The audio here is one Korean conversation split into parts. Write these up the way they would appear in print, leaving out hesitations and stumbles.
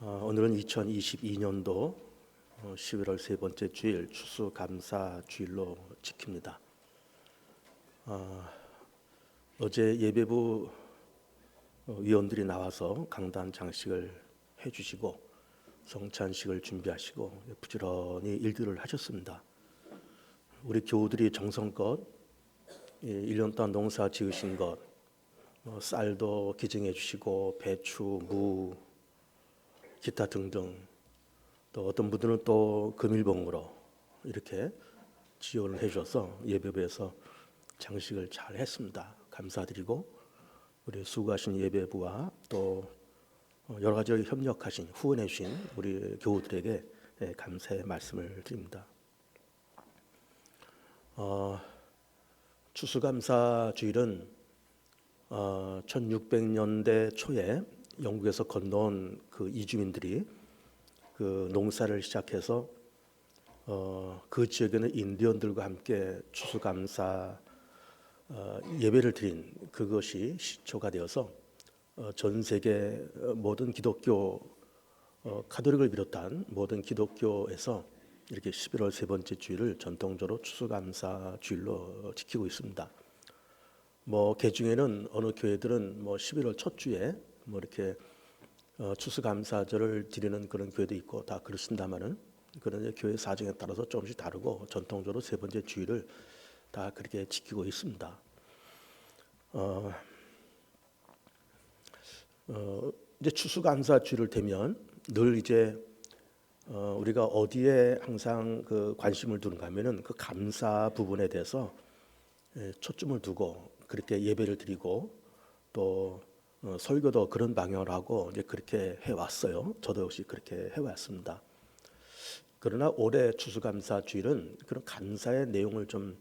오늘은 2022년도 11월 세 번째 주일 추수감사 주일로 지킵니다. 어제 예배부 위원들이 나와서 강단 장식을 해주시고 성찬식을 준비하시고 부지런히 일들을 하셨습니다. 우리 교우들이 정성껏 1년 동안 농사 지으신 것, 쌀도 기증해 주시고 배추, 무, 기타 등등, 또 어떤 분들은 또 금일봉으로 이렇게 지원을 해줘서 예배부에서 장식을 잘 했습니다. 감사드리고 우리 수고하신 예배부와 또 여러 가지로 협력하신 후원해 주신 우리 교우들에게 감사의 말씀을 드립니다. 추수감사 주일은 1600년대 초에 영국에서 건너온 그 이주민들이 그 농사를 시작해서 그 지역에는 인디언들과 함께 추수감사 예배를 드린 그것이 시초가 되어서 전 세계 모든 기독교 카톨릭을 비롯한 모든 기독교에서 이렇게 11월 세 번째 주일을 전통적으로 추수감사 주일로 지키고 있습니다. 개중에는 어느 교회들은 11월 첫 주에 이렇게 추수감사절을 드리는 그런 교회도 있고 다 그렇습니다만은 그런 교회 사정에 따라서 조금씩 다르고 전통적으로 세 번째 주일을 다 그렇게 지키고 있습니다. 이제 추수감사 주일을 되면 늘 이제 우리가 어디에 항상 그 관심을 두는가 하면은 그 감사 부분에 대해서 초점을 두고 그렇게 예배를 드리고 또 설교도 그런 방향으로 하고 이제 그렇게 해왔어요. 저도 역시 그렇게 해왔습니다. 그러나 올해 추수감사 주일은 그런 감사의 내용을 좀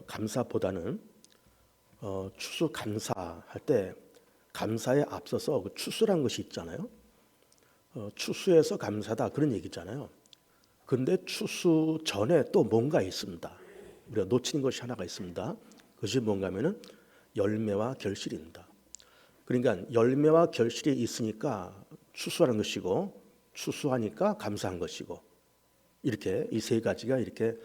감사보다는 추수감사할 때 감사에 앞서서 그 추수란 것이 있잖아요. 추수해서 감사다 그런 얘기잖아요. 그런데 추수 전에 또 뭔가 있습니다. 우리가 놓치는 것이 하나가 있습니다. 그것이 뭔가 하면은 열매와 결실입니다. 그러니까 열매와 결실이 있으니까 추수하는 것이고 추수하니까 감사한 것이고 이렇게 이 세 가지가 이렇게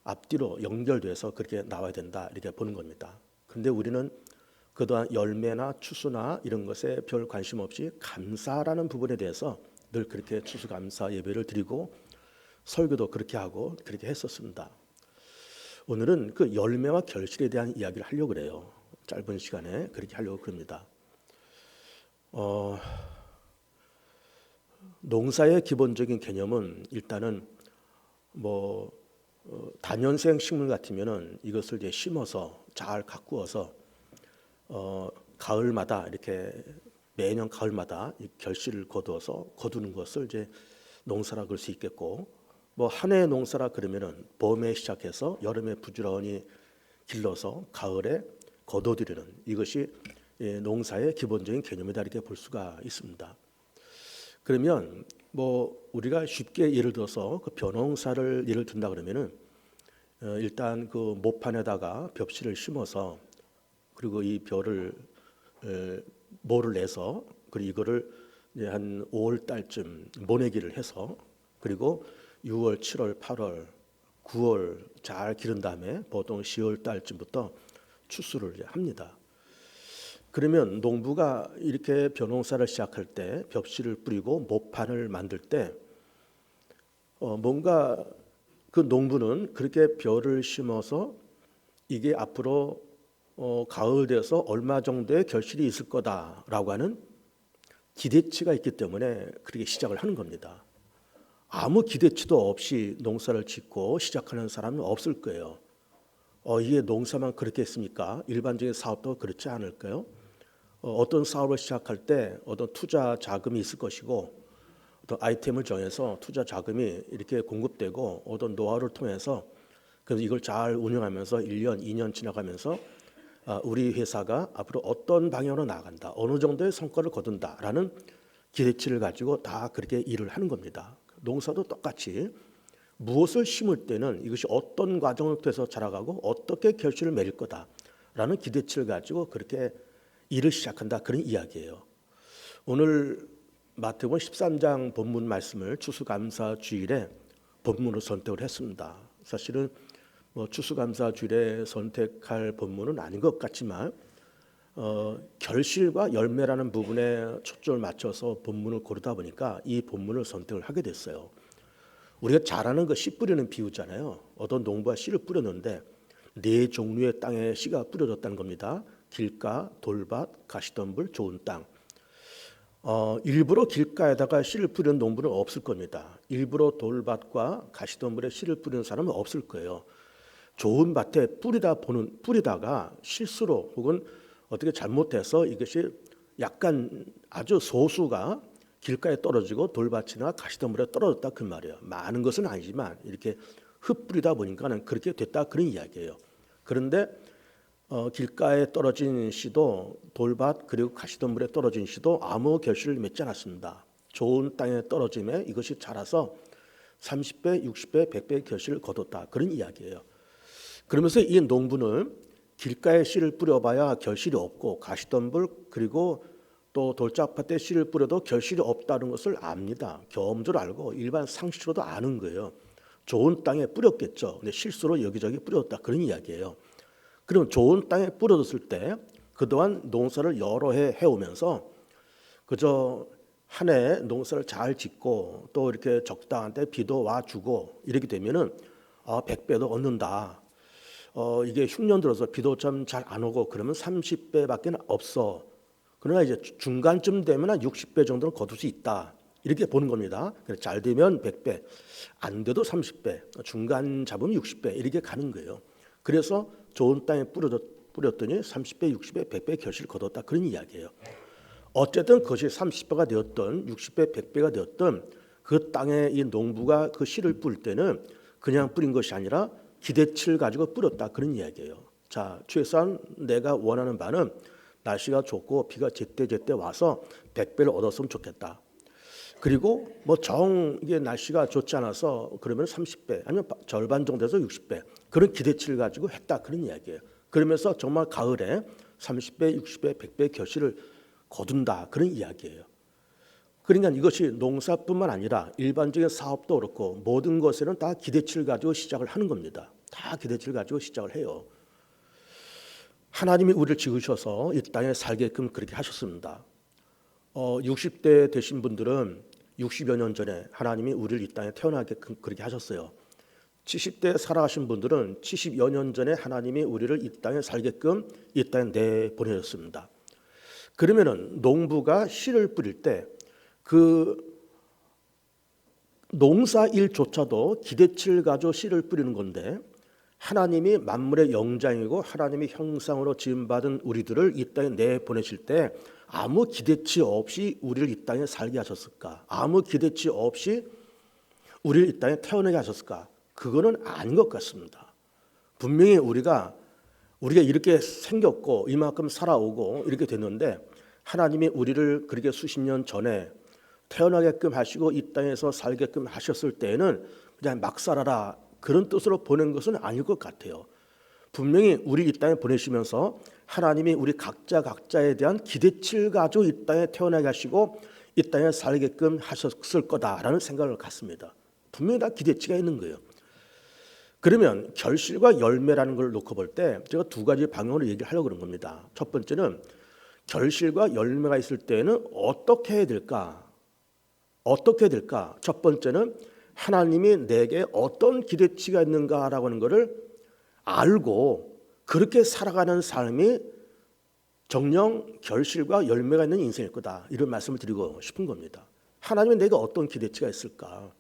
앞뒤로 연결돼서 그렇게 나와야 된다 이렇게 보는 겁니다. 그런데 우리는 그동안 열매나 추수나 이런 것에 별 관심 없이 감사라는 부분에 대해서 늘 그렇게 추수감사 예배를 드리고 설교도 그렇게 하고 그렇게 했었습니다. 오늘은 그 열매와 결실에 대한 이야기를 하려고 그래요. 짧은 시간에 그렇게 하려고 그럽니다. 농사의 기본적인 개념은 일단은 다년생 식물 같으면은 이것을 이제 심어서 잘 가꾸어서 가을마다 이렇게 매년 가을마다 결실을 거두는 것을 이제 농사라 그럴 수 있겠고 한 해의 농사라 그러면은 봄에 시작해서 여름에 부지런히 길러서 가을에 거둬들이는 이것이 농사의 기본적인 개념이다 이렇게 볼 수가 있습니다. 그러면 우리가 쉽게 예를 들어서 그 벼농사를 예를 든다 그러면은 일단 그 모판에다가 벽실을 심어서 그리고 이 벼를 모를 내서 그리고 이거를 이제 한 5월 달쯤 모내기를 해서 그리고 6월, 7월, 8월, 9월 잘 기른 다음에 보통 10월 달쯤부터 추수를 합니다. 그러면 농부가 이렇게 벼농사를 시작할 때 벽실을 뿌리고 모판을 만들 때 뭔가 그 농부는 그렇게 벼를 심어서 이게 앞으로 가을 돼서 얼마 정도의 결실이 있을 거다라고 하는 기대치가 있기 때문에 그렇게 시작을 하는 겁니다. 아무 기대치도 없이 농사를 짓고 시작하는 사람은 없을 거예요. 이게 농사만 그렇게 했습니까? 일반적인 사업도 그렇지 않을까요? 어떤 사업을 시작할 때 어떤 투자 자금이 있을 것이고 어떤 아이템을 정해서 투자 자금이 이렇게 공급되고 어떤 노하우를 통해서 그래서 이걸 잘 운영하면서 1년, 2년 지나가면서 우리 회사가 앞으로 어떤 방향으로 나간다, 어느 정도의 성과를 거둔다라는 기대치를 가지고 다 그렇게 일을 하는 겁니다. 농사도 똑같이 무엇을 심을 때는 이것이 어떤 과정을 통해서 자라가고 어떻게 결실을 맺을 거다라는 기대치를 가지고 그렇게 일을 시작한다 그런 이야기예요. 오늘 마태복음 13장 본문 말씀을 추수감사 주일에 본문으로 선택을 했습니다. 사실은 추수감사 주일에 선택할 본문은 아닌 것 같지만 결실과 열매라는 부분에 초점을 맞춰서 본문을 고르다 보니까 이 본문을 선택을 하게 됐어요. 우리가 잘 아는 그 씨 뿌리는 비유잖아요. 어떤 농부가 씨를 뿌렸는데 네 종류의 땅에 씨가 뿌려졌다는 겁니다. 길가, 돌밭, 가시덤불, 좋은 땅. 일부러 길가에다가 씨를 뿌리는 농부는 없을 겁니다. 일부러 돌밭과 가시덤불에 씨를 뿌리는 사람은 없을 거예요. 좋은 밭에 뿌리다가 실수로 혹은 어떻게 잘못해서 이것이 약간 아주 소수가 길가에 떨어지고 돌밭이나 가시덤불에 떨어졌다 그 말이에요. 많은 것은 아니지만 이렇게 흩뿌리다 보니까는 그렇게 됐다 그런 이야기예요. 그런데 길가에 떨어진 씨도 돌밭 그리고 가시덤불에 떨어진 씨도 아무 결실을 맺지 않았습니다. 좋은 땅에 떨어짐에 이것이 자라서 30배, 60배, 100배의 결실을 거뒀다 그런 이야기예요. 그러면서 이 농부는 길가에 씨를 뿌려봐야 결실이 없고 가시덤불 그리고 또 돌짝밭에 씨를 뿌려도 결실이 없다는 것을 압니다. 경험적으로 알고 일반 상식으로도 아는 거예요. 좋은 땅에 뿌렸겠죠. 근데 실수로 여기저기 뿌렸다 그런 이야기예요. 그럼 좋은 땅에 뿌려졌을 때 그동안 농사를 여러 해 해오면서 그저 한 해 농사를 잘 짓고 또 이렇게 적당한 때 비도 와주고 이렇게 되면은 100배도 얻는다. 이게 흉년 들어서 비도 좀 잘 안 오고 그러면 30배밖에 없어. 그러나 이제 중간쯤 되면 한 60배 정도는 거둘 수 있다. 이렇게 보는 겁니다. 잘 되면 100배, 안 돼도 30배, 중간 잡으면 60배 이렇게 가는 거예요. 그래서 좋은 땅에 뿌렸더니 30배, 60배, 100배 결실을 거뒀다 그런 이야기예요. 어쨌든 그것이 30배가 되었던 60배, 100배가 되었던 그 땅에 이 농부가 그 씨를 뿌릴 때는 그냥 뿌린 것이 아니라 기대치를 가지고 뿌렸다 그런 이야기예요. 자, 최소한 내가 원하는 바는 날씨가 좋고 비가 제때 와서 100배를 얻었으면 좋겠다. 그리고 이게 날씨가 좋지 않아서 그러면 30배 아니면 절반 정도에서 60배 그런 기대치를 가지고 했다 그런 이야기예요. 그러면서 정말 가을에 30배, 60배, 100배 결실을 거둔다 그런 이야기예요. 그러니까 이것이 농사뿐만 아니라 일반적인 사업도 그렇고 모든 것에는 다 기대치를 가지고 시작을 하는 겁니다. 다 기대치를 가지고 시작을 해요. 하나님이 우리를 지으셔서 이 땅에 살게끔 그렇게 하셨습니다. 60대 되신 분들은 60여 년 전에 하나님이 우리를 이 땅에 태어나게끔 그렇게 하셨어요. 70대 살아가신 분들은 70여 년 전에 하나님이 우리를 이 땅에 살게끔 이 땅에 내보내셨습니다. 그러면은 농부가 씨를 뿌릴 때 그 농사 일조차도 기대치를 가지고 씨를 뿌리는 건데 하나님이 만물의 영장이고 하나님의 형상으로 지음받은 우리들을 이 땅에 내보내실 때 아무 기대치 없이 우리를 이 땅에 살게 하셨을까? 아무 기대치 없이 우리를 이 땅에 태어나게 하셨을까? 그거는 아닌 것 같습니다. 분명히 우리가 이렇게 생겼고 이만큼 살아오고 이렇게 됐는데 하나님이 우리를 그렇게 수십 년 전에 태어나게끔 하시고 이 땅에서 살게끔 하셨을 때에는 그냥 막 살아라 그런 뜻으로 보낸 것은 아닐 것 같아요. 분명히 우리 이 땅에 보내시면서 하나님이 우리 각자에 대한 기대치를 가지고 이 땅에 태어나게 하시고 이 땅에 살게끔 하셨을 거다라는 생각을 갖습니다. 분명히 다 기대치가 있는 거예요. 그러면 결실과 열매라는 걸 놓고 볼 때 제가 두 가지 방향으로 얘기를 하려고 그런 겁니다. 첫 번째는 결실과 열매가 있을 때는 어떻게 해야 될까? 첫 번째는 하나님이 내게 어떤 기대치가 있는가라고 하는 것을 알고 그렇게 살아가는 삶이 정녕 결실과 열매가 있는 인생일 거다. 이런 말씀을 드리고 싶은 겁니다. 하나님은 내게 어떤 기대치가 있을까?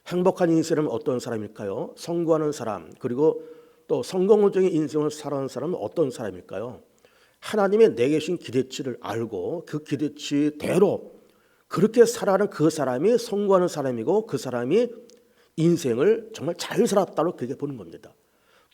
행복한 인생은 어떤 사람일까요? 성공하는 사람 그리고 또 성공적인 인생을 살아가는 사람은 어떤 사람일까요? 하나님의 내게 주신 기대치를 알고 그 기대치대로 그렇게 살아가는 그 사람이 성공하는 사람이고 그 사람이 인생을 정말 잘 살았다고 그렇게 보는 겁니다.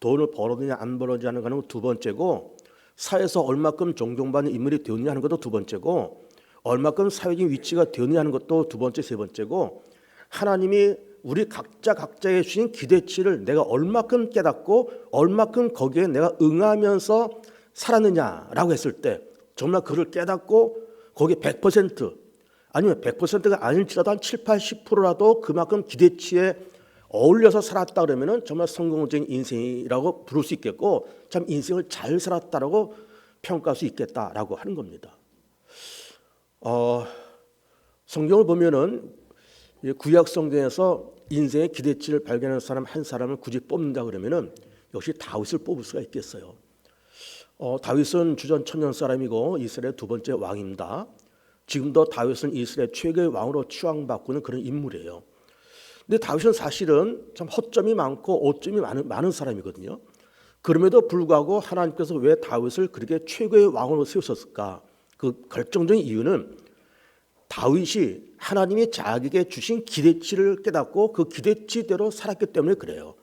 돈을 벌었느냐 안 벌었느냐 하는 것은 두 번째고 사회에서 얼마큼 존경받는 인물이 되었느냐 하는 것도 두 번째고 얼마큼 사회적인 위치가 되었느냐 하는 것도 두 번째, 세 번째고 하나님이 우리 각자에 주신 기대치를 내가 얼마큼 깨닫고 얼마큼 거기에 내가 응하면서 살았느냐라고 했을 때 정말 그를 깨닫고 거기에 100% 아니면 100%가 아닐지라도 한 7, 80%라도 그만큼 기대치에 어울려서 살았다 그러면은 정말 성공적인 인생이라고 부를 수 있겠고, 참 인생을 잘 살았다라고 평가할 수 있겠다라고 하는 겁니다. 성경을 보면은 구약 성경에서 인생의 기대치를 발견하는 사람 한 사람을 굳이 뽑는다 그러면은 역시 다윗을 뽑을 수가 있겠어요. 다윗은 주전 천년 사람이고 이스라엘 두 번째 왕입니다. 지금도 다윗은 이스라엘 최고의 왕으로 추앙받고 있는 그런 인물이에요. 근데 다윗은 사실은 참 허점이 많고 오점이 많은 사람이거든요. 그럼에도 불구하고 하나님께서 왜 다윗을 그렇게 최고의 왕으로 세우셨을까? 그 결정적인 이유는 다윗이 하나님이 자기에게 주신 기대치를 깨닫고 그 기대치대로 살았기 때문에 그래요.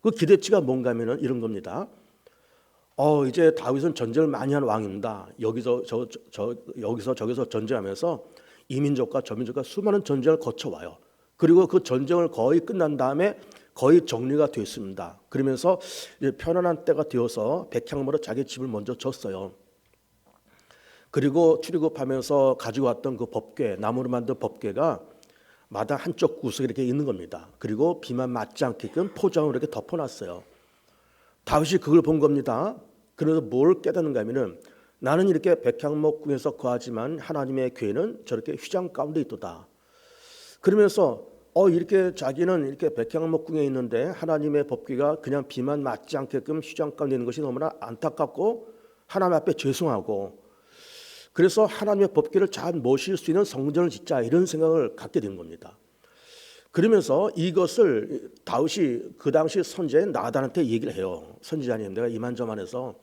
그 기대치가 뭔가 하면은 이런 겁니다. 이제 다윗은 전쟁을 많이 한 왕입니다. 여기서 저기서 전쟁하면서 이 민족과 저 민족과 수많은 전쟁을 거쳐와요. 그리고 그 전쟁을 거의 끝난 다음에 거의 정리가 됐습니다. 그러면서 이제 편안한 때가 되어서 백향목으로 자기 집을 먼저 졌어요. 그리고 출애굽하면서 가지고 왔던 그 법궤, 나무로 만든 법궤가 마당 한쪽 구석에 이렇게 있는 겁니다. 그리고 비만 맞지 않게끔 포장으로 이렇게 덮어놨어요. 다윗이 그걸 본 겁니다. 그래서 뭘 깨닫는가 하면은 나는 이렇게 백향목궁에서 거하지만 하나님의 궤는 저렇게 휘장 가운데 있도다. 그러면서 이렇게 자기는 이렇게 백향목궁에 있는데 하나님의 법궤가 그냥 비만 맞지 않게끔 휘장 가운데 있는 것이 너무나 안타깝고 하나님 앞에 죄송하고, 그래서 하나님의 법궤를 잘 모실 수 있는 성전을 짓자 이런 생각을 갖게 된 겁니다. 그러면서 이것을 다윗이 그 당시 선지자 나단한테 얘기를 해요. 선지자님, 내가 이만저만해서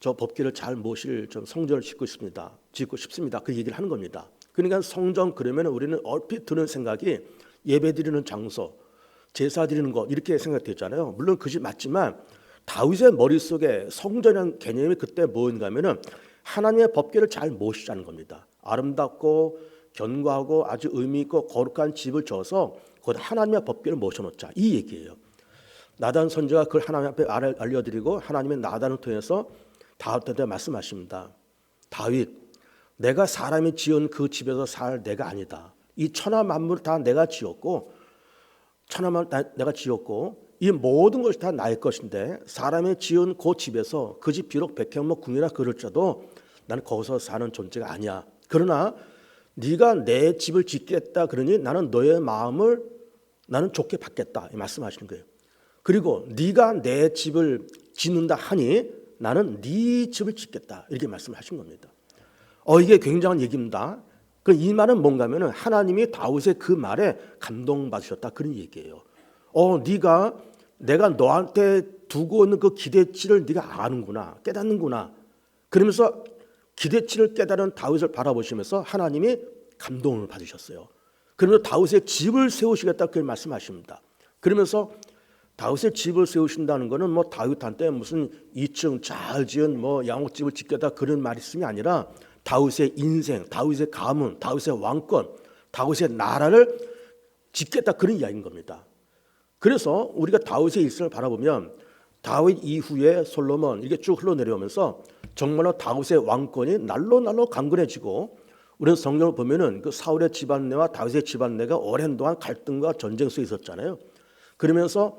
저 법궤를 잘 모실 좀 성전을 짓고 싶습니다. 그 얘기를 하는 겁니다. 그러니까 성전 그러면 우리는 얼핏 드는 생각이 예배 드리는 장소, 제사 드리는 것 이렇게 생각되잖아요. 물론 그것이 맞지만 다윗의 머릿속에 성전이라는 개념이 그때 뭐인가 하면은 하나님의 법궤를 잘 모시자는 겁니다. 아름답고 견고하고 아주 의미 있고 거룩한 집을 져서 거기다 하나님의 법궤를 모셔놓자 이 얘기예요. 나단 선지자가 그걸 하나님 앞에 알려드리고 하나님의 나단을 통해서 다윗한테 말씀하십니다. 다윗, 내가 사람이 지은 그 집에서 살 내가 아니다. 이 천하 만물 다 내가 지었고 이 모든 것이 다 나의 것인데 사람이 지은 그 집에서 그 집 비록 백향목 궁이라 그럴지라도 나는 거기서 사는 존재가 아니야. 그러나 네가 내 집을 짓겠다 그러니 나는 너의 마음을 나는 좋게 받겠다 이 말씀하시는 거예요. 그리고 네가 내 집을 짓는다 하니 나는 네 집을 짓겠다 이렇게 말씀하신 겁니다. 이게 굉장한 얘기입니다. 이 말은 뭔가 하면은 하나님이 다윗의 그 말에 감동받으셨다 그런 얘기예요. 내가 너한테 두고 있는 그 기대치를 네가 아는구나, 깨닫는구나. 그러면서 기대치를 깨달은 다윗을 바라보시면서 하나님이 감동을 받으셨어요. 그러면서 다윗의 집을 세우시겠다 그렇게 말씀하십니다. 그러면서 다윗의 집을 세우신다는 것은 뭐 다윗한테 무슨 2층 잘 지은 뭐 양옥집을 짓겠다 그런 말씀이 아니라 다윗의 인생, 다윗의 가문, 다윗의 왕권, 다윗의 나라를 짓겠다 그런 이야기인 겁니다. 그래서 우리가 다윗의 일생을 바라보면 다윗 이후에 솔로몬 이렇게 쭉 흘러내려오면서 정말로 다윗의 왕권이 날로 강건해지고, 우리는 성경을 보면은 그 사울의 집안내와 다윗의 집안내가 오랜 동안 갈등과 전쟁 속에 있었잖아요. 그러면서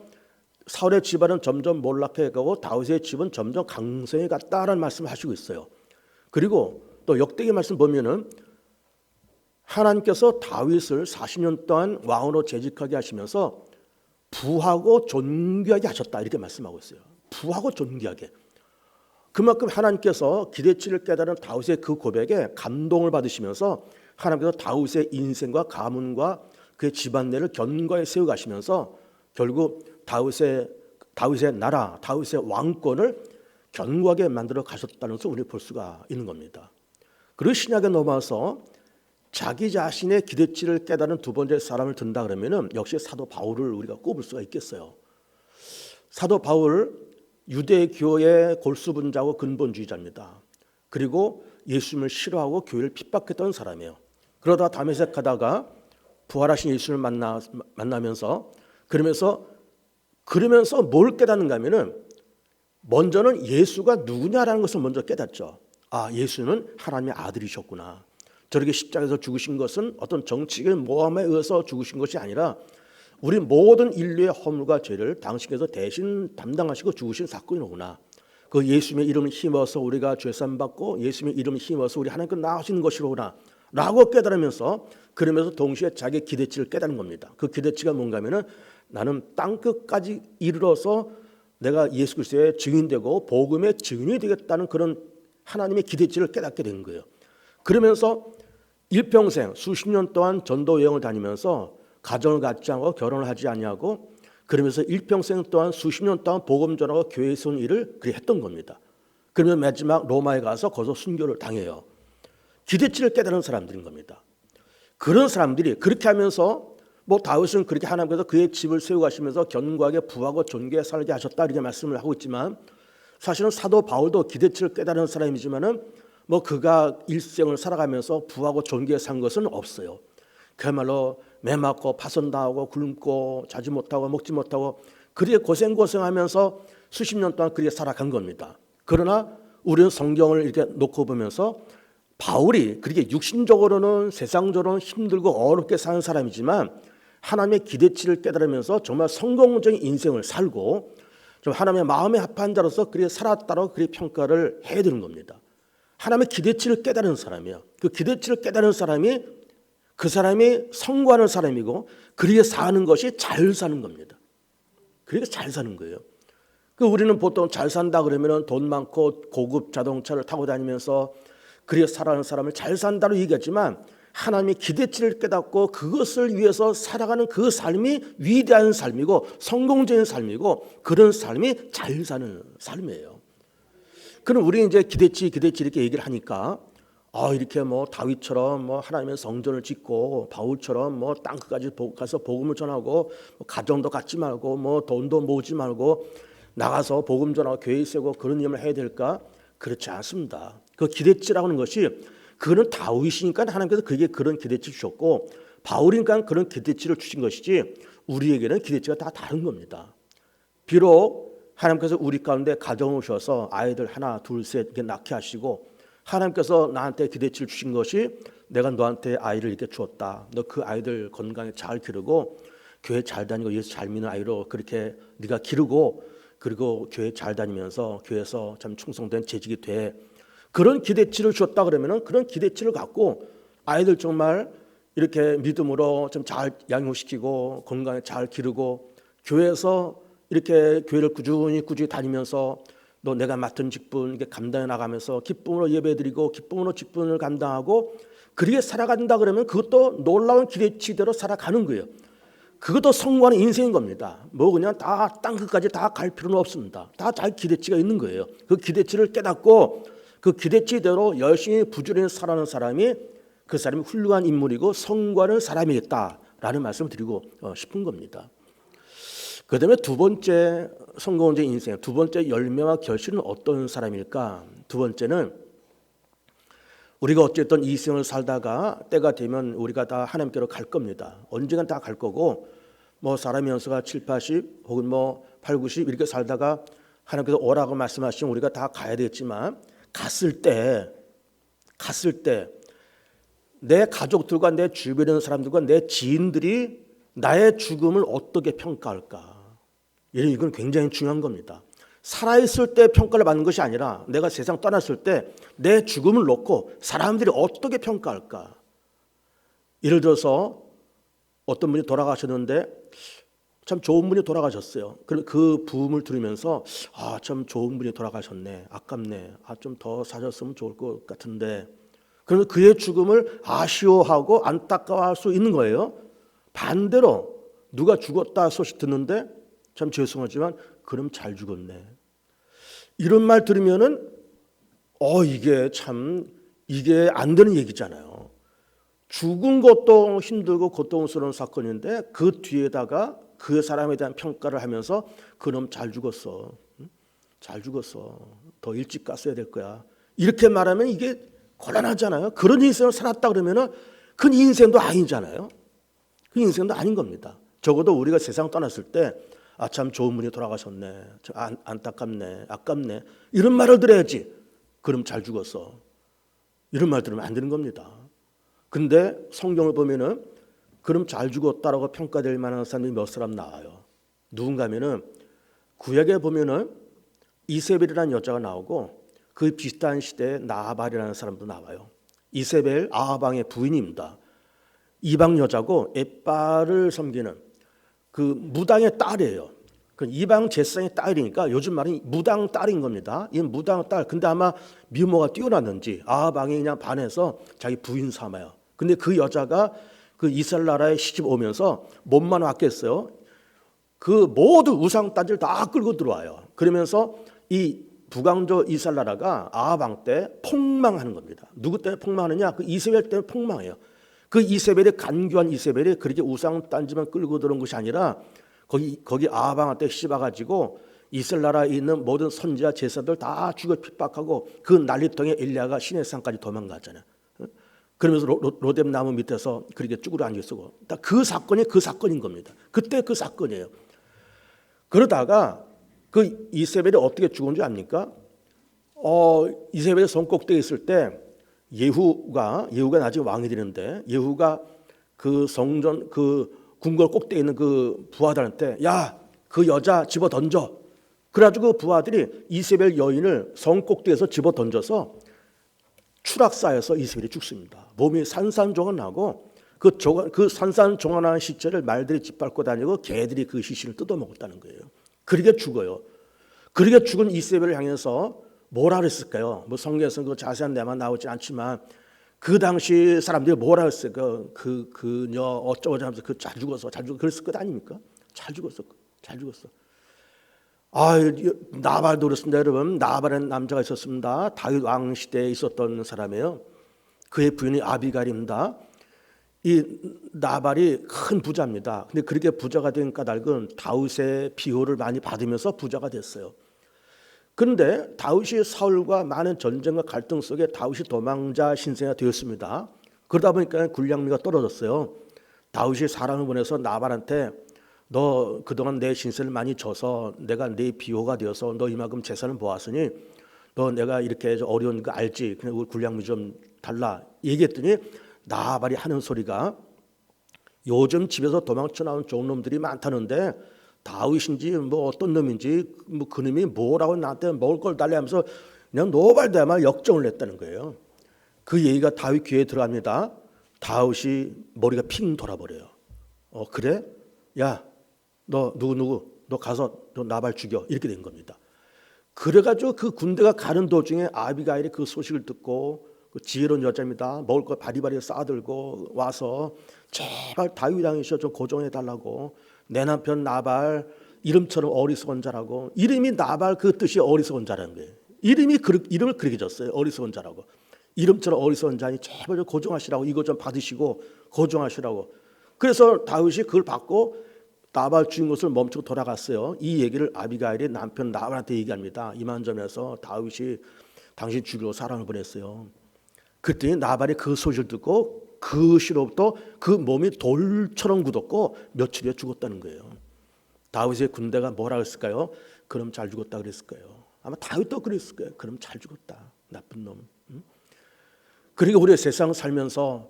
사울의 집안은 점점 몰락해 가고 다윗의 집은 점점 강성해 갔다라는 말씀을 하시고 있어요. 그리고 또 역대기 말씀 보면은 하나님께서 다윗을 40년 동안 왕으로 재직하게 하시면서 부하고 존귀하게 하셨다 이렇게 말씀하고 있어요. 부하고 존귀하게. 그만큼 하나님께서 기대치를 깨달은 다윗의 그 고백에 감동을 받으시면서 하나님께서 다윗의 인생과 가문과 그의 집안내를 견고하게 세워가시면서 결국 다윗의 나라, 다윗의 왕권을 견고하게 만들어 가셨다는 것을 우리 볼 수가 있는 겁니다. 그리고 신약에 넘어와서 자기 자신의 기대치를 깨달은 두 번째 사람을 든다 그러면은 역시 사도 바울을 우리가 꼽을 수가 있겠어요. 사도 바울 유대교의 골수분자고 근본주의자입니다. 그리고 예수님을 싫어하고 교회를 핍박했던 사람이에요. 그러다 다메섹 가다가 부활하신 예수님을 만나면서 그러면서 뭘 깨닫는가 하면은 먼저는 예수가 누구냐라는 것을 먼저 깨닫죠. 예수는 하나님의 아들이셨구나. 저렇게 십자가에서 죽으신 것은 어떤 정치적인 모함에 의해서 죽으신 것이 아니라 우리 모든 인류의 허물과 죄를 당신께서 대신 담당하시고 죽으신 사건이로구나. 그 예수님의 이름을 힘입어서 우리가 죄산 받고 예수님의 이름을 힘입어서 우리 하나님께 나아가시는 것이로구나 라고 깨달으면서, 그러면서 동시에 자기의 기대치를 깨달은 겁니다. 그 기대치가 뭔가 하면은 나는 땅끝까지 이르러서 내가 예수 그리스도의 증인되고 복음의 증인이 되겠다는 그런 하나님의 기대치를 깨닫게 된 거예요. 그러면서 일평생 수십 년 동안 전도 여행을 다니면서 가정을 갖지 않고 결혼을 하지 아니하고, 그러면서 일평생 동안 수십 년 동안 복음 전하고 교회에 선 일을 그렇게 했던 겁니다. 그러면 마지막 로마에 가서 거기서 순교를 당해요. 기대치를 깨달은 사람들인 겁니다. 그런 사람들이 그렇게 하면서 뭐 다윗은 그렇게 하나님께서 그의 집을 세워가시면서 견고하게 부하고 존귀하게 살게 하셨다 이렇게 말씀을 하고 있지만, 사실은 사도 바울도 기대치를 깨달은 사람이지만은 뭐 그가 일생을 살아가면서 부하고 존귀하게 산 것은 없어요. 그야말로 매 맞고 파손당하고 굶고 자지 못하고 먹지 못하고 그렇게 고생하면서 수십 년 동안 그렇게 살아간 겁니다. 그러나 우리는 성경을 이렇게 놓고 보면서 바울이 그렇게 육신적으로는 세상적으로는 힘들고 어렵게 사는 사람이지만 하나님의 기대치를 깨달으면서 정말 성공적인 인생을 살고 좀 하나님의 마음에 합한 자로서 그렇게 살았다고 그렇게 평가를 해야 되는 겁니다. 하나님의 기대치를 깨달은 사람이에요. 그 기대치를 깨달은 사람이 그 사람이 성공하는 사람이고 그렇게 사는 것이 잘 사는 겁니다. 그렇게 잘 사는 거예요. 그 우리는 보통 잘 산다 그러면 돈 많고 고급 자동차를 타고 다니면서 그렇게 살아가는 사람을 잘 산다고 얘기하지만, 하나님의 기대치를 깨닫고 그것을 위해서 살아가는 그 삶이 위대한 삶이고 성공적인 삶이고 그런 삶이 잘 사는 삶이에요. 그럼 우리는 이제 기대치 이렇게 얘기를 하니까 이렇게 뭐 다윗처럼 뭐 하나님의 성전을 짓고 바울처럼 뭐 땅끝까지 가서 복음을 전하고 뭐 가정도 갖지 말고 뭐 돈도 모으지 말고 나가서 복음 전하고 교회 세우고 그런 일을 해야 될까? 그렇지 않습니다. 그 기대치라고 하는 것이 그거는 다윗이니까 하나님께서 그게 그런 기대치를 주셨고 바울이니까 그런 기대치를 주신 것이지 우리에게는 기대치가 다 다른 겁니다. 비록 하나님께서 우리 가운데 가정을 오셔서 아이들 하나 둘 셋 이렇게 낳게 하시고 하나님께서 나한테 기대치를 주신 것이 내가 너한테 아이를 이렇게 주었다. 너 그 아이들 건강에 잘 기르고 교회 잘 다니고 예수 잘 믿는 아이로 그렇게 네가 기르고 그리고 교회 잘 다니면서 교회에서 참 충성된 재직이 돼. 그런 기대치를 주었다 그러면은 그런 기대치를 갖고 아이들 정말 이렇게 믿음으로 좀 잘 양육시키고 건강에 잘 기르고 교회에서 이렇게 교회를 꾸준히 다니면서 너 내가 맡은 직분 이게 감당해 나가면서 기쁨으로 예배드리고 기쁨으로 직분을 감당하고 그렇게 살아간다 그러면 그것도 놀라운 기대치대로 살아가는 거예요. 그것도 성공하는 인생인 겁니다. 뭐 그냥 다 땅끝까지 다 갈 필요는 없습니다. 다 잘 기대치가 있는 거예요. 그 기대치를 깨닫고 그 기대치대로 열심히 부지런히 살아가는 사람이 그 사람이 훌륭한 인물이고 성공하는 사람이겠다라는 말씀을 드리고 싶은 겁니다. 그 다음에 두 번째 성공적인 인생, 두 번째 열매와 결실은 어떤 사람일까? 두 번째는 우리가 어쨌든 이 생을 살다가 때가 되면 우리가 다 하나님께로 갈 겁니다. 언젠간 다 갈 거고 뭐 사람의 연수가 7, 80 혹은 뭐 8, 90 이렇게 살다가 하나님께서 오라고 말씀하시면 우리가 다 가야 되겠지만 갔을 때 내 가족들과 내 주변에 있는 사람들과 내 지인들이 나의 죽음을 어떻게 평가할까? 이건 굉장히 중요한 겁니다. 살아있을 때 평가를 받는 것이 아니라 내가 세상 떠났을 때 내 죽음을 놓고 사람들이 어떻게 평가할까? 예를 들어서 어떤 분이 돌아가셨는데 참 좋은 분이 돌아가셨어요. 그 부음을 들으면서 참 좋은 분이 돌아가셨네. 아깝네. 좀 더 사셨으면 좋을 것 같은데. 그러면 그의 죽음을 아쉬워하고 안타까워할 수 있는 거예요. 반대로 누가 죽었다 소식 듣는데 참 죄송하지만 그럼 잘 죽었네. 이런 말 들으면은 이게 안 되는 얘기잖아요. 죽은 것도 힘들고 고통스러운 사건인데 그 뒤에다가 그 사람에 대한 평가를 하면서 그럼 잘 죽었어. 잘 죽었어. 더 일찍 갔어야 될 거야. 이렇게 말하면 이게 곤란하잖아요. 그런 인생을 살았다 그러면은 그 인생도 아니잖아요. 그 인생도 아닌 겁니다. 적어도 우리가 세상 떠났을 때 참 좋은 분이 돌아가셨네. 안타깝네. 아깝네. 이런 말을 들어야지. 그럼 잘 죽었어. 이런 말 들으면 안 되는 겁니다. 근데 성경을 보면은 그럼 잘 죽었다라고 평가될 만한 사람이 몇 사람 나와요. 누군가 하면은 구약에 보면은 이세벨이라는 여자가 나오고 그 비슷한 시대에 나발이라는 사람도 나와요. 이세벨 아하방의 부인입니다. 이방 여자고 엣바를 섬기는 그 무당의 딸이에요. 그 이방 제사장의 딸이니까 요즘 말은 무당 딸인 겁니다. 이 무당 딸. 근데 아마 미모가 뛰어났는지 아하방이 그냥 반해서 자기 부인 삼아요. 근데 그 여자가 그 이스라엘 나라에 시집 오면서 몸만 왔겠어요. 그 모든 우상 딴지를 다 끌고 들어와요. 그러면서 이 북왕조 이스라엘 나라가 아하방 때 폭망하는 겁니다. 누구 때문에 폭망하느냐? 그 이세벨 때문에 폭망해요. 그 이세벨이 간교한 이세벨이 그렇게 우상 딴지만 끌고 들어온 것이 아니라 거기 아하방한테 씹어가지고 이스라엘 나라에 있는 모든 선지자 제사들 다 죽여 핍박하고 그 난리통에 엘리야가 시내산까지 도망갔잖아요. 그러면서 로뎀 나무 밑에서 그렇게 쭈그려 앉아있고 그 사건이 그 사건인 겁니다. 그때 그 사건이에요. 그러다가 그 이세벨이 어떻게 죽은 줄 압니까? 이세벨이 성 꼭대기에 있을 때 예후가 나중에 왕이 되는데 예후가 그 성전 그 궁궐 꼭대기에 있는 그 부하들한테 야, 그 여자 집어 던져. 그래가지고 그 부하들이 이세벨 여인을 성 꼭대기에서 집어 던져서 추락사에서 이세벨이 죽습니다. 몸이 산산조각나고 그 산산조각나는 시체를 말들이 짓밟고 다니고 개들이 그 시신을 뜯어먹었다는 거예요. 그렇게 죽어요. 그렇게 죽은 이세벨을 향해서 뭐라 그랬을까요? 뭐 성경에서 그 자세한 내용만 나오지 않지만 그 당시 사람들이 뭐라 그랬어요? 그녀 어쩌고저쩌고 하면서 그 잘 죽었어 그랬을 것 아닙니까? 잘 죽었어. 나발도 그렇습니다. 여러분, 나발은 남자가 있었습니다. 다윗 왕 시대에 있었던 사람이에요. 그의 부인이 아비갈입니다. 이 나발이 큰 부자입니다. 근데 그렇게 부자가 된 까닭은 다윗의 비호를 많이 받으면서 부자가 됐어요. 그런데 다윗이 사울과 많은 전쟁과 갈등 속에 다윗이 도망자 신세가 되었습니다. 그러다 보니까 군량미가 떨어졌어요. 다윗이 사람을 보내서 나발한테 너 그동안 내 신세를 많이 져서 내가 네 비호가 되어서 너 이만큼 재산을 모았으니 너 내가 이렇게 어려운 거 알지? 그냥 우리 군량미 좀 달라. 얘기했더니 나발이 하는 소리가 요즘 집에서 도망쳐 나온 좋은 놈들이 많다는데 다윗인지 뭐 어떤 놈인지 뭐 그 놈이 뭐라고 나한테 먹을 걸 달래 하면서 그냥 노발대말 역정을 냈다는 거예요. 그 얘기가 다윗 귀에 들어갑니다. 다윗이 머리가 핑 돌아버려요. 그래? 야, 너 누구 너 가서 너 나발 죽여. 이렇게 된 겁니다. 그래가지고 그 군대가 가는 도중에 아비가일이 그 소식을 듣고 그 지혜로운 여자입니다. 먹을 거 바리바리 싸들고 와서 제발 다윗 왕이셔 좀 고정해 달라고. 내 남편 나발 이름처럼 어리석은 자라고. 이름이 나발 그 뜻이 어리석은 자라는 거예요. 이름을 그렇게 졌어요. 어리석은 자라고. 이름처럼 어리석은 자니 제발 좀 고정하시라고. 이거 좀 받으시고 고정하시라고. 그래서 다윗이 그걸 받고 나발 죽인 것을 멈추고 돌아갔어요. 이 얘기를 아비가일이 남편 나발한테 얘기합니다. 이만점에서 다윗이 당신 죽이려고 사람을 보냈어요. 그랬더니 나발이 그 소식을 듣고 그 시로부터 그 몸이 돌처럼 굳었고 며칠 후에 죽었다는 거예요. 다윗의 군대가 뭐라 했을까요? 그럼 잘 죽었다 그랬을 거예요. 아마 다윗도 그랬을 거예요. 그럼 잘 죽었다. 나쁜 놈. 그러니까 우리 세상 살면서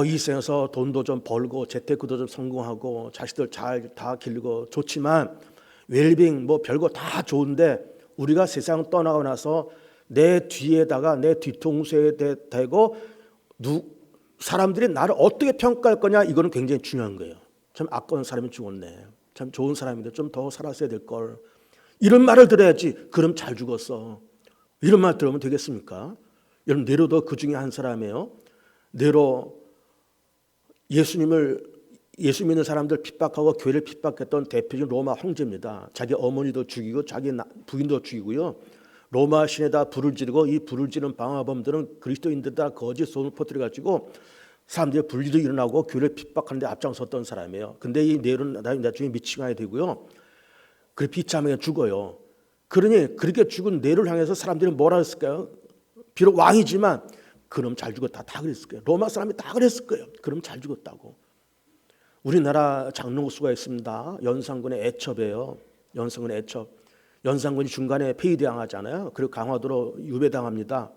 이 세상에서 돈도 좀 벌고 재테크도 좀 성공하고 자식들 잘 다 기르고 좋지만 웰빙 뭐 별거 다 좋은데 우리가 세상 떠나고 나서 내 뒤에다가 내 뒤통수에 대고 사람들이 나를 어떻게 평가할 거냐 이거는 굉장히 중요한 거예요. 참 아까운 사람이 죽었네. 참 좋은 사람인데 좀 더 살았어야 될 걸. 이런 말을 들어야지. 그럼 잘 죽었어. 이런 말 들으면 되겠습니까? 여러분 네로도 그 중에 한 사람이에요. 네로 예수 믿는 사람들 핍박하고 교회를 핍박했던 대표적인 로마 황제입니다. 자기 어머니도 죽이고 자기 부인도 죽이고요. 로마 시내다 불을 지르고 이 불을 지른 방화범들은 그리스도인들다 거짓 소문을 퍼뜨려가지고 사람들의 분리도 일어나고 교회를 핍박하는 데 앞장섰던 사람이에요. 근데 이 네로는 나중에 미치가야 되고요. 그 비참하게 죽어요. 그러니 그렇게 죽은 네로를 향해서 사람들이 뭐라 했을까요? 비록 왕이지만 그럼 잘 죽었다 다 그랬을 거예요. 로마 사람이 다 그랬을 거예요. 그럼 잘 죽었다고. 우리나라 장로수가 있습니다. 연산군의 애첩이에요. 연산군의 애첩. 연산군이 중간에 폐위당하잖아요. 그리고 강화도로 유배당합니다.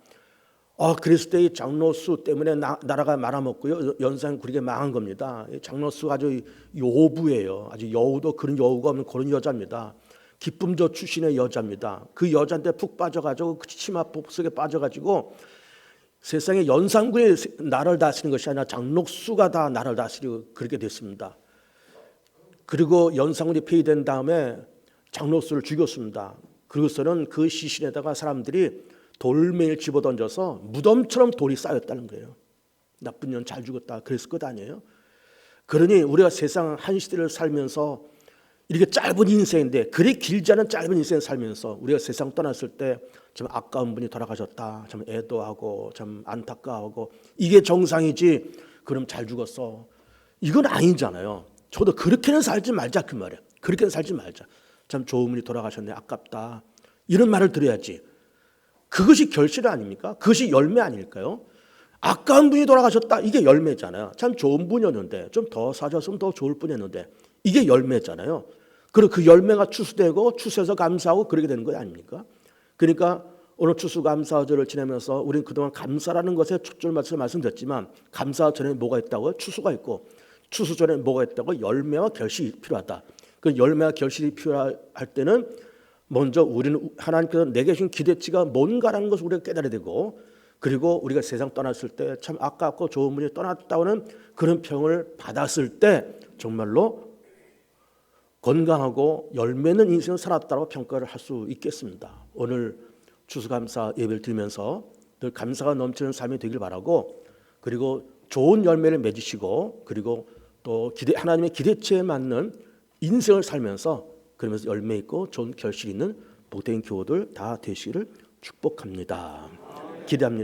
그랬을 때 이 장로수 때문에 나라가 말아먹고요. 연산 구리게 망한 겁니다. 장로수가 아주 여우부예요. 아주 여우도 그런 여우가 없는 그런 여자입니다. 기쁨조 출신의 여자입니다. 그 여자한테 푹 빠져가지고 그 치마 속에 빠져가지고 세상에 연산군이 나라를 다스리는 것이 아니라 장록수가 다 나라를 다스리고 그렇게 됐습니다. 그리고 연산군이 폐위된 다음에 장록수를 죽였습니다. 그리고서는 그 시신에다가 사람들이 돌멩이를 집어던져서 무덤처럼 돌이 쌓였다는 거예요. 나쁜 년 잘 죽었다 그랬을 것 아니에요. 그러니 우리가 세상 한 시대를 살면서 이렇게 짧은 인생인데 그리 길지 않은 짧은 인생을 살면서 우리가 세상 떠났을 때 참 아까운 분이 돌아가셨다, 참 애도하고 참 안타까워하고 이게 정상이지. 그럼 잘 죽었어, 이건 아니잖아요. 저도 그렇게는 살지 말자 그 말이에요. 그렇게는 살지 말자. 참 좋은 분이 돌아가셨네, 아깝다, 이런 말을 들어야지. 그것이 결실 아닙니까? 그것이 열매 아닐까요? 아까운 분이 돌아가셨다, 이게 열매잖아요. 참 좋은 분이었는데 좀 더 사줬으면 더 좋을 뻔했는데 이게 열매잖아요. 그리고 그 열매가 추수되고 추수해서 감사하고 그렇게 되는 거 아닙니까? 그러니까 오늘 추수감사절을 지내면서 우리는 그동안 감사라는 것에 촉점을 맞춰서 말씀드렸지만 감사 전에 뭐가 있다고요? 추수가 있고 추수 전에 뭐가 있다고? 열매와 결실이 필요하다. 그 열매와 결실이 필요할 때는 먼저 우리는 하나님께서 내게 주신 기대치가 뭔가라는 것을 우리가 깨달아야 되고, 그리고 우리가 세상 떠났을 때 참 아깝고 좋은 분이 떠났다고는 그런 평을 받았을 때 정말로 건강하고 열매 있는 인생을 살았다고 평가를 할 수 있겠습니다. 오늘 추수감사 예배를 드리면서 늘 감사가 넘치는 삶이 되길 바라고, 그리고 좋은 열매를 맺으시고, 그리고 또 하나님의 기대치에 맞는 인생을 살면서 그러면서 열매 있고 좋은 결실 있는 복된 교우들 다 되시기를 축복합니다. 기대합니다.